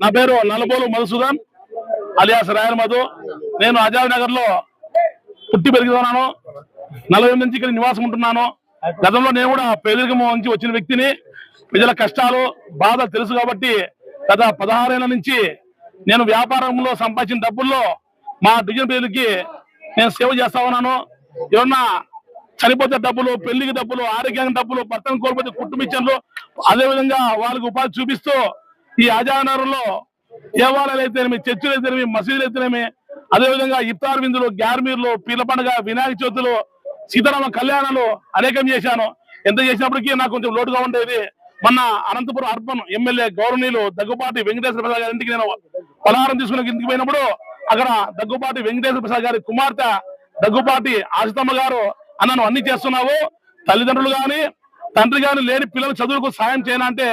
నా పేరు Nallabolu Madhusudan alias royal Madhu. నేను ఆజాద్ నగర్ లో పుట్టి పెరుగుతున్నాను. 40 నుంచి ఇక్కడ నివాసం ఉంటున్నాను. గతంలో నేను కూడా పేదరికం నుంచి వచ్చిన వ్యక్తిని. ప్రజల కష్టాలు బాధ తెలుసు కాబట్టి గత 16 ఏళ్ల నుంచి నేను వ్యాపారంలో సంపాదించిన డబ్బుల్లో మా డివిజన్ ప్రజలకి నేను సేవ చేస్తా ఉన్నాను. ఏమన్నా చనిపోతే డబ్బులు, పెళ్లికి డబ్బులు, ఆరోగ్యానికి డబ్బులు, భర్తను కోల్పోతే కుటుంబించంలో అదేవిధంగా వాళ్ళకి ఉపాధి చూపిస్తూ ఈ ఆజాద్ నగర్ లో దేవాలయాలు అయితేనేమి, చర్చిలు అయితేనేమి, మసీదులు అయితేనేమి, అదేవిధంగా ఇఫ్తార్ విందులు, గ్యార్మీర్లు, పీర్ల పండుగ, వినాయక చవితులు, సీతారామ కళ్యాణాలు అనేకం చేశాను. ఎంత చేసినప్పటికీ నాకు కొంచెం లోటుగా ఉండేది. మొన్న అనంతపురం అర్బన్ ఎమ్మెల్యే గౌరవనీయులు దగ్గుపాటి వెంకటేశ్వర ప్రసాద్ గారి ఇంటికి నేను పలహారం తీసుకుని ఇంటికి పోయినప్పుడు అక్కడ దగ్గుపాటి వెంకటేశ్వర ప్రసాద్ గారి కుమార్తె దగ్గుపాటి ఆశితమ్మ గారు అన్నను అన్ని చేస్తున్నావు, తల్లిదండ్రులు గాని తండ్రి గాని లేని పిల్లల చదువుకు సాయం చేయనంటే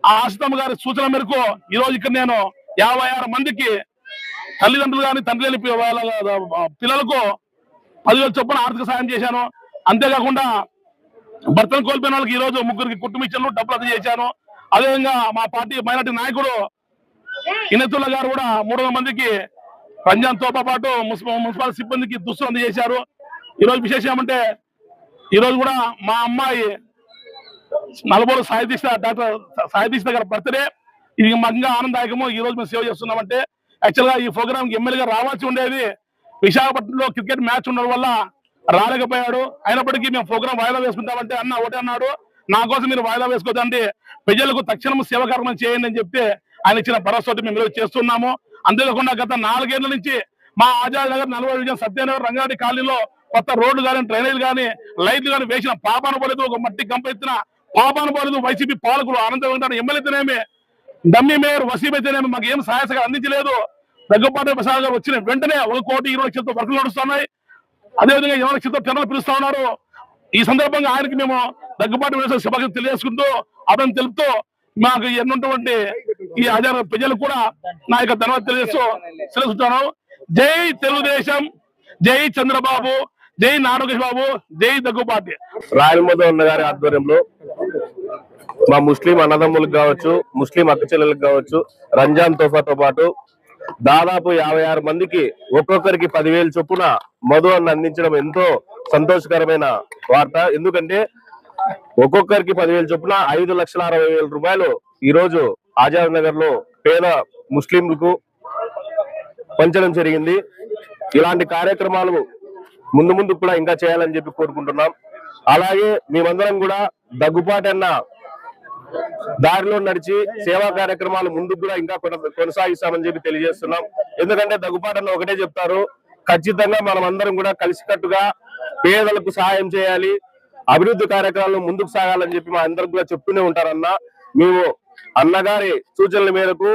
ఆ ఆశితమ్మ గారి సూచన మేరకు ఈ రోజు ఇక్కడ నేను 56 మందికి తల్లిదండ్రులు గాని తండ్రి లేని పిల్లలకు 10,000 చొప్పున ఆర్థిక సాయం చేశాను. అంతేకాకుండా భర్తను కోల్పోయిన వాళ్ళకి ఈ రోజు 3 కుటుంబించలు డబ్బులు అందజేశాను. అదేవిధంగా మా పార్టీ మైనార్టీ నాయకుడు ఇనతుల్లా గారు కూడా 300 మందికి రంజాన్ తోపా పాటు మున్సిపల్ సిబ్బందికి దుస్తులు అందజేశారు. ఈ రోజు విశేషం ఏమంటే ఈ రోజు కూడా మా అమ్మాయి నలబోలు డాక్టర్ సాయిదీక్ష గారి బర్త్డే. ఇది మంచిగా ఆనందదాయకము. ఈ రోజు మేము సేవ చేస్తున్నామంటే యాక్చువల్ గా ఈ ప్రోగ్రామ్ ఎమ్మెల్యేగా రావాల్సి ఉండేది. విశాఖపట్నంలో క్రికెట్ మ్యాచ్ ఉండడం వల్ల రాలేకపోయాడు. అయినప్పటికీ మేము ప్రోగ్రామ్ వాయిదా వేసుకుంటామంటే అన్న ఒకటే అన్నాడు, నా కోసం మీరు వాయిదా వేసుకోవద్దంటే ప్రజలకు తక్షణం సేవ కార్యక్రమం చేయండి అని చెప్తే ఆయన ఇచ్చిన భరోసాతో మేము ఈరోజు చేస్తున్నాము. అంతేకాకుండా గత 4 ఏళ్ల నుంచి మా ఆజాద్ నగర్ 40 సత్యనగర్ రంగారెడ్డి కాలనీలో కొత్త రోడ్లు కానీ, డ్రైనేజీలు కానీ, లైట్లు కానీ వేసిన పాపాను పోలేదు. ఒక మట్టి కంప ఎత్తిన పాపాను పోలేదు. వైసీపీ పాలకులు అనంతరం ఎమ్మెల్యేతేనేమి, డమ్మీ మేయర్ వసీం అయితేనేమి మాకు ఏం సహాయ అందించలేదు. దగ్గుపాటి ప్రసాద్ గారు వచ్చిన వెంటనే 1,20,00,000 వర్కులు నడుస్తున్నాయి. అదేవిధంగా 20,00,000 టెండర్లు పిలుస్తా ఉన్నారు. ఈ సందర్భంగా ఆయనకి మేము దగ్గుపాటి శుభాకాంక్షలు తెలియజేసుకుంటూ అతను తెలుపుతూ మాకు ఎన్నున్నటువంటి ఈ ఆజాద్ ప్రజలకు కూడా నా యొక్క ధన్యవాదాలు తెలియజేస్తూ తెలుసుకుంటాను. జై తెలుగుదేశం, జై చంద్రబాబు, జై నాగేష్ బాబు, జై దగ్గుపాటి. రాయల్ మధు అన్న గారి ఆధ్వర్యంలో మా ముస్లిం అన్నదమ్ములకు కావచ్చు, ముస్లిం అక్క చెల్లెలకు కావచ్చు, రంజాన్ తోఫాతో పాటు దాదాపు 56 మందికి ఒక్కొక్కరికి 10,000 చొప్పున మధు అన్న అందించడం ఎంతో సంతోషకరమైన వార్త. ఎందుకంటే ఒక్కొక్కరికి 10,000 చొప్పున 5,60,000 రూపాయలు ఈ రోజు ఆజాద్ నగర్ లో పేద ముస్లింలకు పంచడం జరిగింది. ఇలాంటి కార్యక్రమాలు ముందు ముందు కూడా ఇంకా చేయాలని చెప్పి కోరుకుంటున్నాం. అలాగే మేమందరం కూడా దగ్గుపాటి అన్న దారిలో నడిచి సేవా కార్యక్రమాలు ముందుకు కూడా ఇంకా కొనసాగిస్తామని చెప్పి తెలియజేస్తున్నాం. ఎందుకంటే దగ్గుపాటి అన్న ఒకటే చెప్తారు, ఖచ్చితంగా మనం అందరం కూడా కలిసికట్టుగా పేదలకు సహాయం చేయాలి, అభివృద్ధి కార్యక్రమాలు ముందుకు సాగాలని చెప్పి మా అందరికి కూడా చెప్తూనే ఉంటారన్న. మేము అన్నగారి సూచనల మేరకు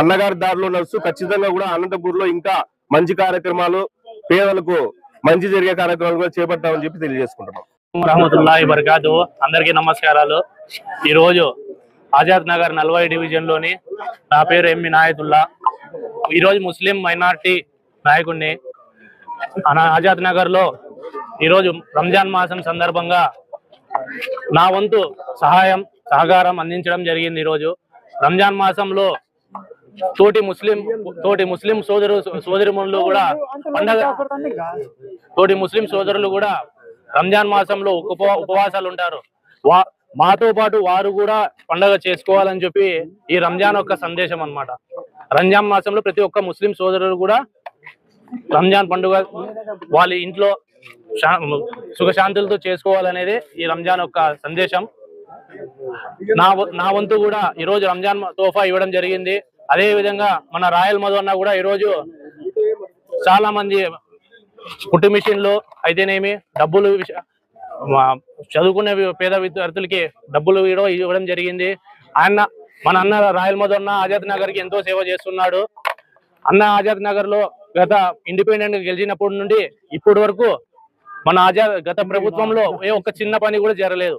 అన్నగారి దారిలో నడుస్తూ ఖచ్చితంగా కూడా అనంతపూర్ లో ఇంకా మంచి కార్యక్రమాలు, పేదలకు మంచి జరిగే కార్యక్రమాలు కూడా చేపట్టామని చెప్పి తెలియజేసుకుంటున్నాం. రహమతుల్లాహి బరకాతు. అందరికీ నమస్కారాలు. ఈ రోజు ఆజాద్ నగర్ 40 డివిజన్ లోని నా పేరు ఎంవి నాయతుల్లా. ఈరోజు ముస్లిం మైనార్టీ నాయకుడిని. ఆజాద్ నగర్ లో ఈరోజు రంజాన్ మాసం సందర్భంగా నా వంతు సహకారం అందించడం జరిగింది. ఈరోజు రంజాన్ మాసంలో తోటి ముస్లిం సోదరులు కూడా రంజాన్ మాసంలో ఉపవాసాలు ఉంటారు. మాతో పాటు వారు కూడా పండగ చేసుకోవాలని చెప్పి ఈ రంజాన్ యొక్క సందేశం అన్నమాట. రంజాన్ మాసంలో ప్రతి ఒక్క ముస్లిం సోదరులు కూడా రంజాన్ పండుగ వాళ్ళ ఇంట్లో సుఖశాంతులతో చేసుకోవాలనేది ఈ రంజాన్ యొక్క సందేశం. నా వంతు కూడా ఈరోజు రంజాన్ తోఫా ఇవ్వడం జరిగింది. అదే విధంగా మన రాయల్ మధు అన్న కూడా ఈరోజు చాలా మంది కుట్టు మిషన్లు అయితేనేమి, డబ్బులు చదువుకునే పేద విద్యార్థులకి డబ్బులు ఇవ్వడం జరిగింది. మన అన్న రాయల్ మధు అన్న ఆజాద్ నగర్ కి ఎంతో సేవ చేస్తున్నాడు. అన్న ఆజాద్ నగర్ లో గత ఇండిపెండెంట్ గెలిచినప్పటి నుండి ఇప్పటి వరకు మన గత ప్రభుత్వంలో ఒక్క చిన్న పని కూడా జరగలేదు.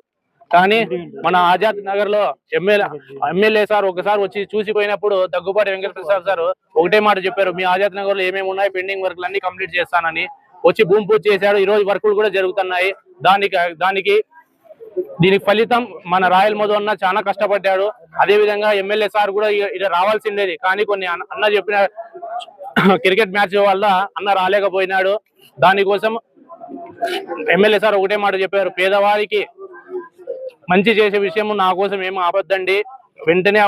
కానీ మన ఆజాద్ నగర్ లో ఎమ్మెల్యే సార్ ఒకసారి వచ్చి చూసిపోయినప్పుడు దగ్గుపాటి వెంకటప్రసాద్ సార్ ఒకటే మాట చెప్పారు, మీ ఆజాద్ నగర్ లో ఏమేమి ఉన్నాయి పెండింగ్ వర్క్లు అన్ని కంప్లీట్ చేస్తానని. వచ్చి భూమి పూజ చేశాడు. ఈ రోజు వర్కులు కూడా జరుగుతున్నాయి. దానికి దీనికి ఫలితం మన రాయల్ మధు అన్న చాలా కష్టపడ్డాడు. అదే విధంగా ఎమ్మెల్యే సార్ కూడా ఇది రావాల్సిండేది, కానీ కొన్ని అన్న చెప్పిన క్రికెట్ మ్యాచ్ వల్ల అన్న రాలేకపోయినాడు. దానికోసం ఎమ్మెల్యే సార్ ఒకటే మాట చెప్పారు, పేదవారికి మంచి చేసే విషయం నా కోసం ఏమో ఆపద్దండి, వెంటనే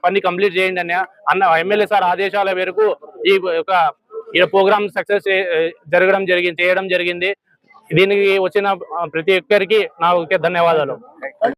పని కంప్లీట్ చేయండి అని అన్న ఎమ్మెల్యే సార్ ఆదేశాల మేరకు ఈ యొక్క ప్రోగ్రామ్ సక్సెస్ చేయడం జరిగింది. దీనికి వచ్చిన ప్రతి ఒక్కరికి నా ధన్యవాదాలు.